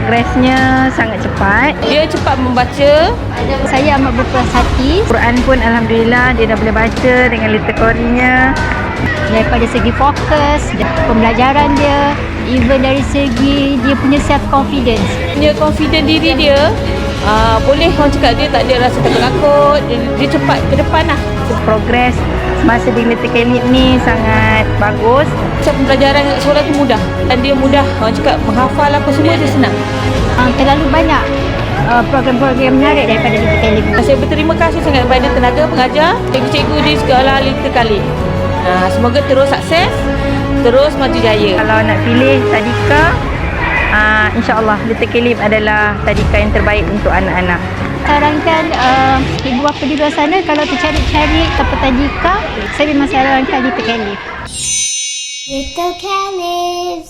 progresnya sangat cepat. Dia cepat membaca. Saya amat berpuas hati. Quran pun Alhamdulillah dia dah boleh baca dengan literarinya. Daripada segi fokus, pembelajaran dia, even dari segi dia punya self confidence. Dia confident diri dia. Boleh orang cakap dia tak ada rasa takut. Dia cepat ke depan lah. Progres masa di Literkelip ni sangat bagus. Macam pembelajaran sekolah tu mudah. Dan dia mudah orang cakap menghafal apa semua dia senang. Terlalu banyak program-program menarik daripada Literkelip. Saya berterima kasih sangat kepada tenaga pengajar, cikgu-cikgu di sekolah Literkelip. Semoga terus sukses, terus maju jaya. Kalau nak pilih tadika, insya-Allah Literkelip adalah tadika yang terbaik untuk anak-anak. Sarankan ibu bapa di luar sana kalau tercari-cari apa tadika, saya memang sarankan Literkelip. Literkelip.